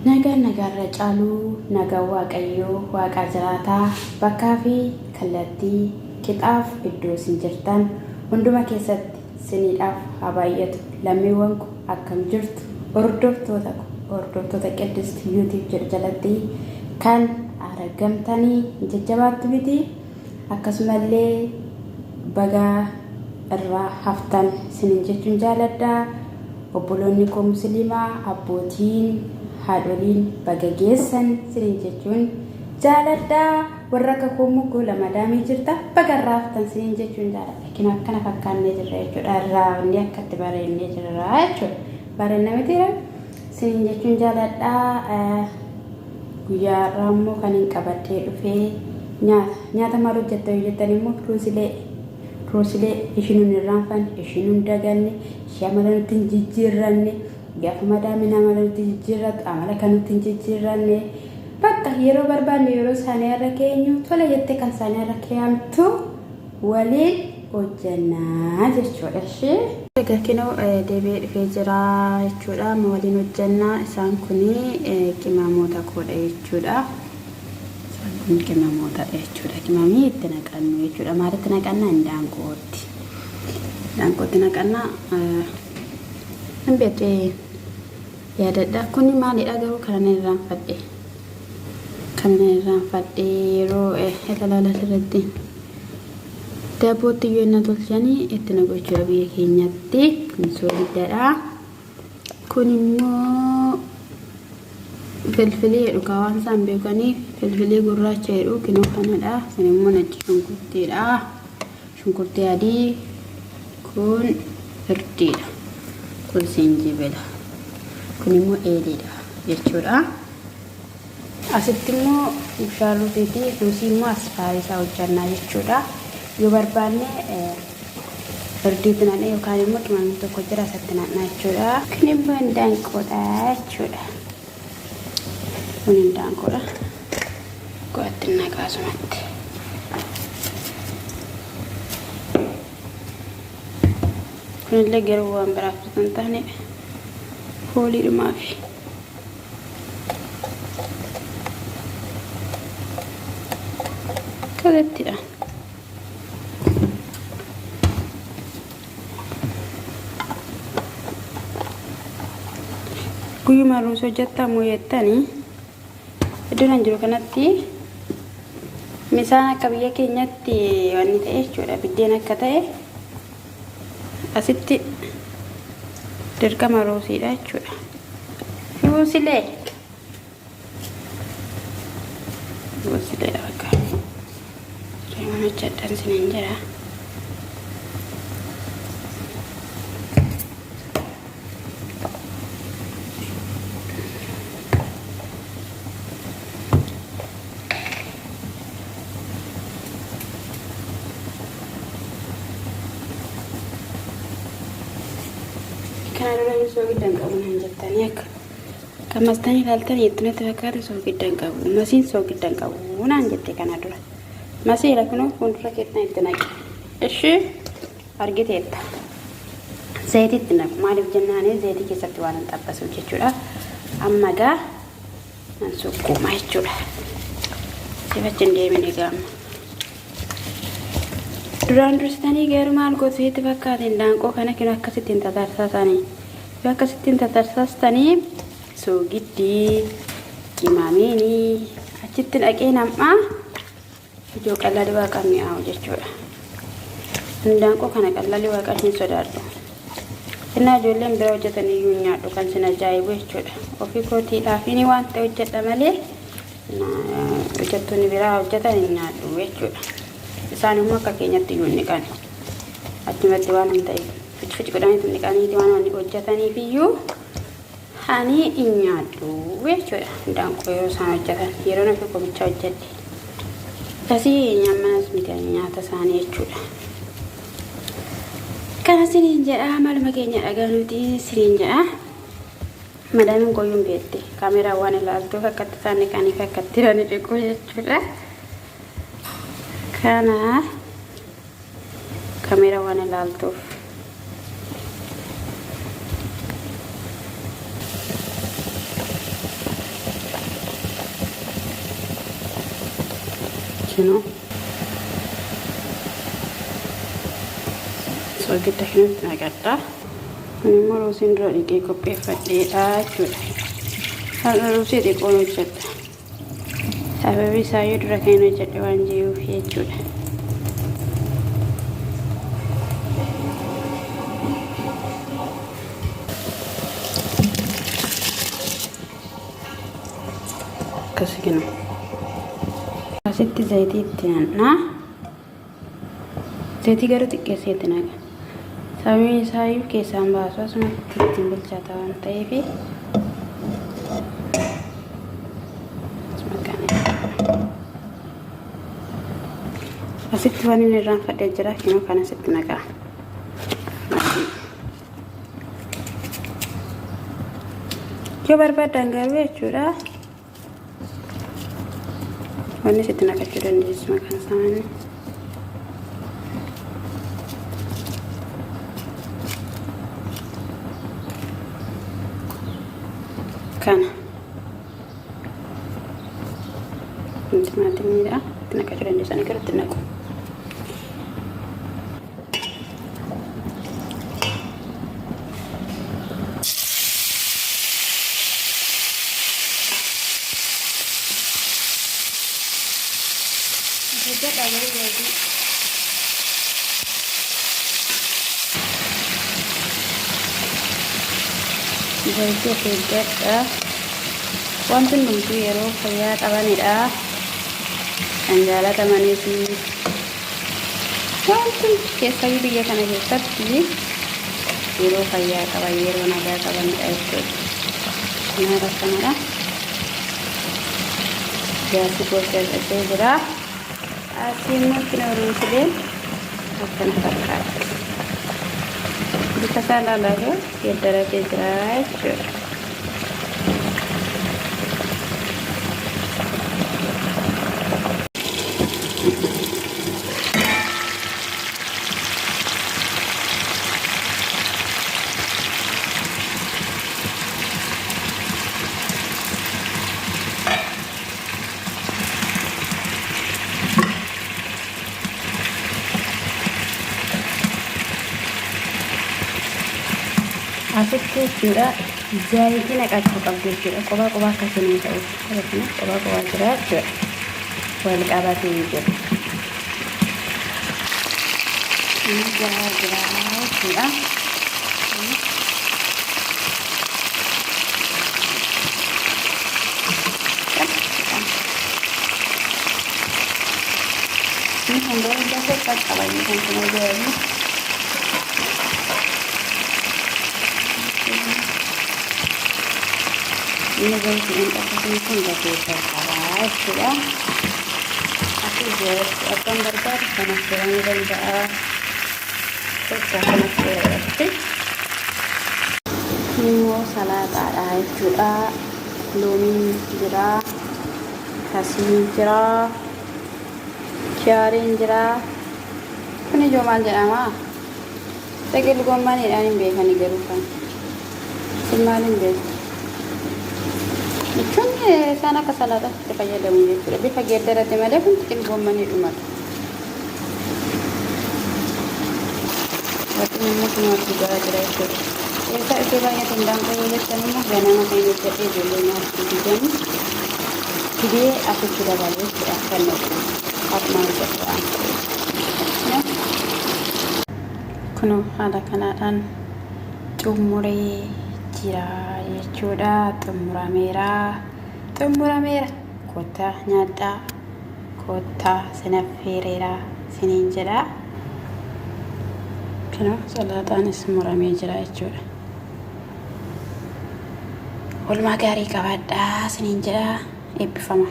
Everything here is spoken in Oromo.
nagarra caaluu nagaa waaqayyoo waaqa jiraataa bakkaa fi kallattii qixaaf iddoo isin jirtan hunduma keessatti siniidhaaf haa baay'atu. Lammiiwwan ko akkam jirtu hordoftoota Qiddist YouTube jalatti kan argamtanii jajjabaattu miti akkasumallee bagaa irraa haftan sinin jechuun jaaladha. Obboloonni koo musliimaa abbootiin haadholiin baga geessan sinin jechuun jaaladha. Warra kakuu mugguu lama daamii jirta baga irraa haftan sinin jechuun jaaladha. Kina akkana fakkaannee jirra jechuudha. Irraa inni akkatti bareennee jirra jechuudha. Bareennaa mitiira sinin jechuun jaaladha. Guyyaa irraa immoo kan hin qabadhee dhufee nyaata maal hojjetta yoo jettan immoo roosilee ishinuun irraanfanne ishinuun daganne ishee amala nutti hin jijjiirranne gaafa madaamina amala nutti jijjiirrattu amala kan nutti hin jijjiirranne bakka yeroo barbaanne yeroo isaanii irra keenyu tola jettee kan isaanii irra keeyamtu waliin hojjannaa jechuudha. Egaa kinoo deebi'ee dhufee jira jechuudha. Waliin hojjannaa isaan kunii qimaamota koodha jechuudha. Qimaamota jechuudha. Qimaamii itti naqannu jechuudha. Maalitti naqannaa? Indaanqootti. Indaanqootti naqannaa hin beekne yaadadha. Kuni maalidha garuu kana irraanfadhe. Kana irraanfadhe yeroo ilaalaa irratti daabootti yoo inni tolchanii itti naqu jechuudha biyya keenyatti. Kun soogiddaadha. Kun immoo filfilee jedhu waan isaan beekaniif filfilee gurraacha jedhu kinoo kanadha. Kun immoo nacci shunkurtiidha. Shunkurtii adii. Kun firdiidha. Kun sinjibila. Kun immoo eeliidha jechuudha. Asitti immoo bishaan fi ruusii immoo asfaarisaa hojjannaa jechuudha. Yoo barbaanne firdiitti naqnee yookaan immoo qimaamni tokko jira asatti naqnaa jechuudha. Kun immoo indaanqoodha jechuudha. Kun indaanqoodha. Go'atti naqaasumatti. Kunillee garuu waan biraaf osoo hin taane fooliidhumaafi. Kalettidha. Guyyuma ruusoo hojjettaa moo jettanii iddoon jiru kanatti misaan akka biyya keenyatti wanni ta'e jechuudha. Biddeen akka ta'e asitti dirqama ruusiidha jechuudha. Ruusilee bakka reeman hojjedhan siniin jira. Kana dura soogiddan qabu nan jettanii akka kammastanii ilaaltanii ittunatti fakkaate soogiddan qabu. Masiin soogiddan qabu naan jette kana dura. Masiila kunoo fuuldura keettan itti naqe. Ishee argiteetta. Zayitiitti naqu. Maaliif jennaanii zayitii keessatti waan hin xabbasuuf jechuudha. Amma gaa nan sukkuuma jechuudha. Sifachi hin deemine gaama. Duraan dursitanii garuu maal gootu itti fakkaate indaanqoo kana kinoo akkasittiin tatarsasanii. Yoo akkasittiin tatarsastanii soogiddii qimaamiinii achitti dhaqee nam'aa ijoo qallalii waaqaa mi'aawu jechuudha. Indaanqoo kana qallalii waaqaa hin sodaadhu. Innaa ijoolleen bira hojjetan iyyuu hin nyaadhu kan sin ajaa'ibu jechuudha. Ofii kootiidhaafini waan ta'e hojjedha malee hojjettoonni biraa hojjetan hin nyaadhu jechuudha. Isaan immoo akka keenyatti iyyuu niqan. Achumatti waan hin ta'eef fici godhaniitu niqaniiti waan hojjetaniif iyyuu ani hin nyaadhu jechuudha. Indaanqoo yeroo isaan hojjetan yeroo nafi qomicha hojjedhe. Asii nyammanas miti nyaata isaanii jechuudha. Kana siniin jedha maluma keenya dhagaa nuti siniin jedha. Madaamin koyyuun beette kaameraa waan ilaaltuuf akkatti isaanii kaaniif akkatti irrani dhiquu jechuudha. Kana kaameraa waan ilaaltuuf Kino soogidda kanatti naqadha. Kun immoo ruusiin dura dhiqee qopheeffadheedha jechuudha. Har'a ruusii xiqqoon hojjedha. Sababii isaayyuu dura kan hojjedhe waan jiruuf jechuudha. Akkasii kinu. Asitti zayitii itti naqnaa. Zayitii garuu xiqqeessee itti naqa. Sababiin isaayyuu keessaan baasu asumatti ittiin bilchaata waan ta'eef asitti waan inni irraanfadhee jira. Kinoo kan asitti naqaa. Yoo barbaadan garuu jechuudha wanni asitti naqachuu dandeessu maqaan isaanii. Kana timaatimiidha. Itti naqachuu dandeessanii garuu itti naqu. Zayitii of eeggadha. Wanti hundumtuu yeroo fayyaa qabanidha. Kan jaalatamaniif wanti keessayyuu biyya kana keessatti yeroo fayyaa qaban yeroo nagaa qabanidha jechuudha. Kanaaf akkanadha. Gaasii gosa dhaqee jira. Asiin nutti ruusileen akkana fakkaata. Bifa isaa ilaalaa geeddaratee jira jechuudha. Asitti jechuudha zayitii naqachuu qabdu jechuudha. Qophaa qophaa akkasii ta'u. Akkasumas qophaa qophaa jira jechuudha. Wal qabatee jira. Inni jira jechuudha. Ini kan baru jatuh kan kalau ini kan cuma jadi. Ini baru kita kasih pun jadi terpakai sudah. Aku buat akan berbar sama kurang dan dah terus berarti. Ini mau salad ada juga, lomi jira, kasih jira, kyarin jira. Ini cuma jira mah. Tapi lu kau mana ini bekan ni gerukan. Semalin bek. Ikan sana ke salad supaya ada mungkin. Lebih pagi ada roti malam pun kita kau mana rumah. Waktu ini semua sudah ada itu. Saya banyak tentang penyelidikan ini karena nak ini dulu nak dijam. Jadi aku sudah balik akan nanti. Aku mau berdoa. Kuno ada kanaan tumuri jira jechuudha. Tumura merah kota nyata kota sinaffeereera siniin jedha. Kuno salaataanis muramee jira jechuudha. Walumaa gaarii qabaadhaa siniin jedha. Eebbifama.